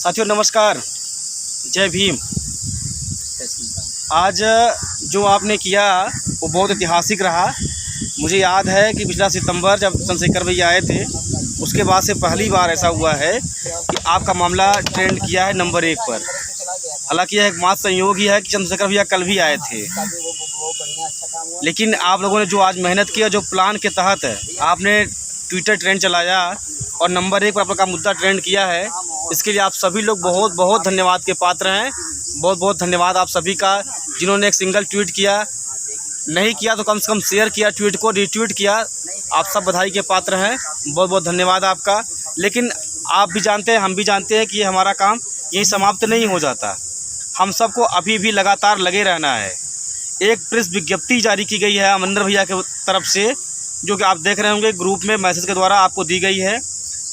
साथियों नमस्कार, जय भीम। आज जो आपने किया वो बहुत ऐतिहासिक रहा। मुझे याद है कि पिछला सितंबर जब चंद्रशेखर भैया आए थे, उसके बाद से पहली बार ऐसा हुआ है कि आपका मामला ट्रेंड किया है नंबर 1 पर। हालांकि यह एक मात्र संयोग ही है कि चंद्रशेखर भैया कल भी आए थे, लेकिन आप लोगों ने जो आज मेहनत किया, जो प्लान के तहत है आपने ट्विटर ट्रेंड चलाया और नंबर 1 पर आपका मुद्दा ट्रेंड किया है, इसके लिए आप सभी लोग बहुत बहुत धन्यवाद के पात्र हैं। बहुत बहुत धन्यवाद आप सभी का, जिन्होंने एक सिंगल ट्वीट किया, नहीं किया तो कम से कम शेयर किया, ट्वीट को रीट्वीट किया। आप सब बधाई के पात्र हैं, बहुत बहुत धन्यवाद आपका। लेकिन आप भी जानते हैं, हम भी जानते हैं कि ये हमारा काम यहीं समाप्त नहीं हो जाता। हम सबको अभी भी लगातार लगे रहना है। एक प्रेस विज्ञप्ति जारी की गई है अमरिंदर भैया की तरफ से, जो कि आप देख रहे होंगे ग्रुप में मैसेज के द्वारा आपको दी गई है।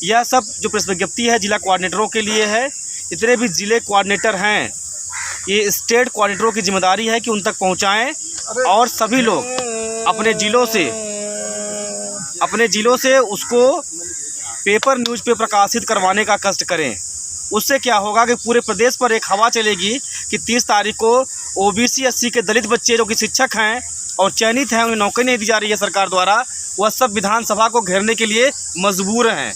यह सब जो प्रेस विज्ञप्ति है जिला कोऑर्डिनेटरों के लिए है। जितने भी ज़िले कोऑर्डिनेटर हैं, ये स्टेट कोऑर्डिनेटरों की जिम्मेदारी है कि उन तक पहुंचाएं और सभी लोग अपने ज़िलों से उसको पेपर न्यूज़ पे प्रकाशित करवाने का कष्ट करें। उससे क्या होगा कि पूरे प्रदेश पर एक हवा चलेगी कि 30 तारीख को OBC SC के दलित बच्चे जो कि शिक्षक हैं और चयनित हैं, उन्हें नौकरी नहीं दी जा रही है सरकार द्वारा, वह सब विधानसभा को घेरने के लिए मजबूर हैं।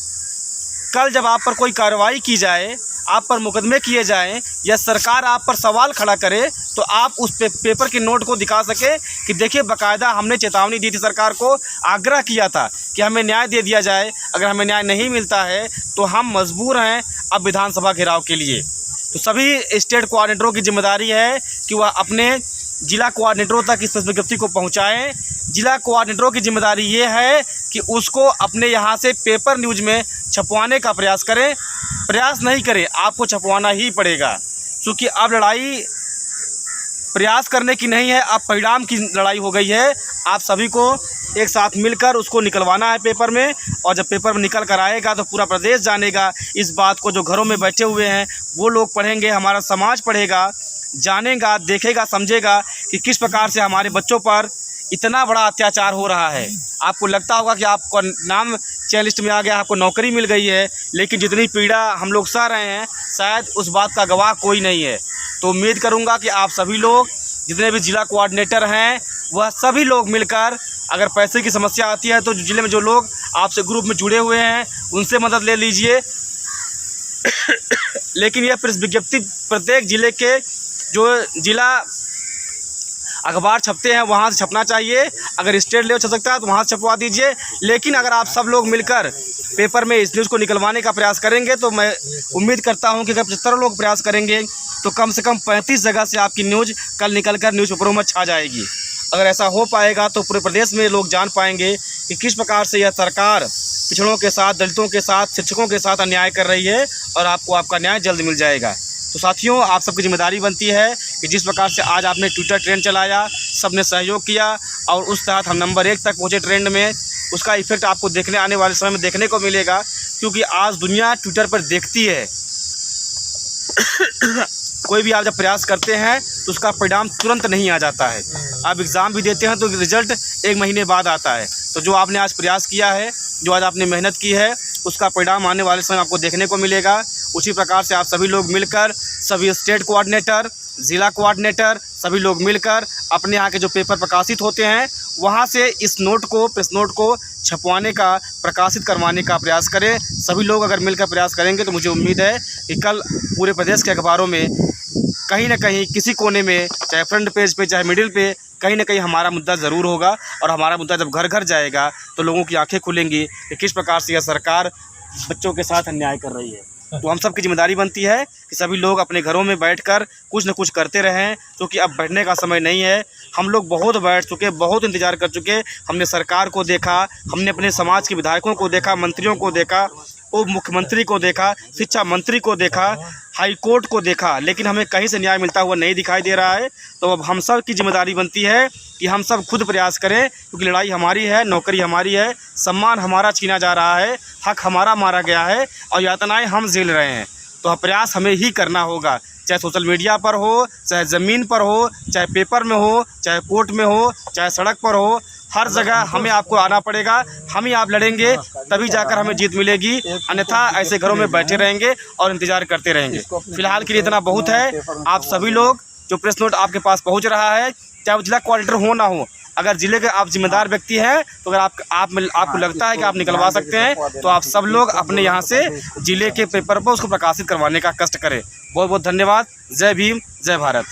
कल जब आप पर कोई कार्रवाई की जाए, आप पर मुकदमे किए जाएं या सरकार आप पर सवाल खड़ा करे, तो आप उस पेपर के नोट को दिखा सके कि देखिए बाकायदा हमने चेतावनी दी थी सरकार को, आग्रह किया था कि हमें न्याय दे दिया जाए। अगर हमें न्याय नहीं मिलता है तो हम मजबूर हैं अब विधानसभा घेराव के लिए। तो सभी स्टेट कोऑर्डिनेटरों की जिम्मेदारी है कि वह अपने जिला कोऑर्डिनेटरों तक इस विज्ञप्ति को पहुँचाएँ। जिला कोऑर्डिनेटरों की जिम्मेदारी ये है कि उसको अपने यहाँ से पेपर न्यूज़ में छपवाने का प्रयास करें। प्रयास नहीं करें, आपको छपवाना ही पड़ेगा, क्योंकि अब लड़ाई प्रयास करने की नहीं है, अब परिणाम की लड़ाई हो गई है। आप सभी को एक साथ मिलकर उसको निकलवाना है पेपर में, और जब पेपर में निकल कर आएगा तो पूरा प्रदेश जानेगा इस बात को। जो घरों में बैठे हुए हैं वो लोग पढ़ेंगे, हमारा समाज पढ़ेगा, जानेगा, देखेगा, समझेगा कि किस प्रकार से हमारे बच्चों पर इतना बड़ा अत्याचार हो रहा है। आपको लगता होगा कि आपका नाम चयन लिस्ट में आ गया, आपको नौकरी मिल गई है, लेकिन जितनी पीड़ा हम लोग सह रहे हैं शायद उस बात का गवाह कोई नहीं है। तो उम्मीद करूंगा कि आप सभी लोग, जितने भी जिला कोऑर्डिनेटर हैं, वह सभी लोग मिलकर, अगर पैसे की समस्या आती है तो ज़िले में जो लोग आपसे ग्रुप में जुड़े हुए हैं उनसे मदद ले लीजिए। लेकिन यह प्रेस विज्ञप्ति प्रत्येक ज़िले के जो जिला अखबार छपते हैं वहाँ से छपना चाहिए। अगर स्टेट लेवल छप सकता है तो वहाँ से छपवा दीजिए। लेकिन अगर आप सब लोग मिलकर पेपर में इस न्यूज़ को निकलवाने का प्रयास करेंगे तो मैं उम्मीद करता हूँ कि अगर 75 लोग प्रयास करेंगे तो कम से कम 35 जगह से आपकी न्यूज़ कल निकलकर न्यूज़पेपरों में छा जाएगी। अगर ऐसा हो पाएगा तो पूरे प्रदेश में लोग जान पाएंगे कि किस प्रकार से यह सरकार पिछड़ों के साथ, दलितों के साथ, शिक्षकों के साथ अन्याय कर रही है, और आपको आपका न्याय जल्द मिल जाएगा। तो साथियों, आप सबकी जिम्मेदारी बनती है कि जिस प्रकार से आज आपने ट्विटर ट्रेंड चलाया, सबने सहयोग किया और उस तहत हम नंबर 1 तक पहुँचे ट्रेंड में। उसका इफेक्ट आपको देखने आने वाले समय में देखने को मिलेगा, क्योंकि आज दुनिया ट्विटर पर देखती है। कोई भी आप जब प्रयास करते हैं तो उसका परिणाम तुरंत नहीं आ जाता है। आप एग्ज़ाम भी देते हैं तो रिजल्ट 1 महीने बाद आता है। तो जो आपने आज प्रयास किया है, जो आज आपने मेहनत की है, उसका परिणाम आने वाले समय आपको देखने को मिलेगा। उसी प्रकार से आप सभी लोग मिलकर, सभी स्टेट कोऑर्डिनेटर, ज़िला कोऑर्डिनेटर, सभी लोग मिलकर अपने यहाँ के जो पेपर प्रकाशित होते हैं वहाँ से इस नोट को, प्रेस नोट को छपवाने का, प्रकाशित करवाने का प्रयास करें। सभी लोग अगर मिलकर प्रयास करेंगे तो मुझे उम्मीद है कि कल पूरे प्रदेश के अखबारों में कहीं ना कहीं, किसी कोने में, चाहे फ्रंट पेज पे, चाहे मिडिल पे, कहीं ना कहीं हमारा मुद्दा ज़रूर होगा। और हमारा मुद्दा जब घर घर जाएगा तो लोगों की आंखें खुलेंगी कि किस प्रकार से यह सरकार बच्चों के साथ अन्याय कर रही है। तो हम सब की जिम्मेदारी बनती है कि सभी लोग अपने घरों में बैठकर कुछ न कुछ करते रहें, क्योंकि अब बैठने का समय नहीं है। हम लोग बहुत बैठ चुके, बहुत इंतज़ार कर चुके। हमने सरकार को देखा, हमने अपने समाज के विधायकों को देखा, मंत्रियों को देखा, उप मुख्यमंत्री को देखा, शिक्षा मंत्री को देखा, हाई कोर्ट को देखा, लेकिन हमें कहीं से न्याय मिलता हुआ नहीं दिखाई दे रहा है। तो अब हम सब की जिम्मेदारी बनती है कि हम सब खुद प्रयास करें, क्योंकि लड़ाई हमारी है, नौकरी हमारी है, सम्मान हमारा छीना जा रहा है, हक हमारा मारा गया है और यातनाएं हम झेल रहे हैं। तो प्रयास हमें ही करना होगा, चाहे सोशल मीडिया पर हो, चाहे ज़मीन पर हो, चाहे पेपर में हो, चाहे कोर्ट में हो, चाहे सड़क पर हो। हर जगह हमें आपको आना पड़ेगा, हम ही आप लड़ेंगे तभी जाकर हमें जीत मिलेगी, अन्यथा ऐसे घरों में बैठे रहेंगे और इंतज़ार करते रहेंगे। फिलहाल के लिए इतना बहुत है। आप सभी लोग जो प्रेस नोट आपके पास पहुंच रहा है, चाहे वो जिला कोऑर्डिनेटर हो ना हो, अगर ज़िले के आप जिम्मेदार व्यक्ति हैं तो अगर आपको लगता है कि आप निकलवा सकते हैं तो आप सब लोग अपने यहाँ से ज़िले के पेपर पर उसको प्रकाशित करवाने का कष्ट करें। बहुत बहुत धन्यवाद। जय भीम, जय भारत।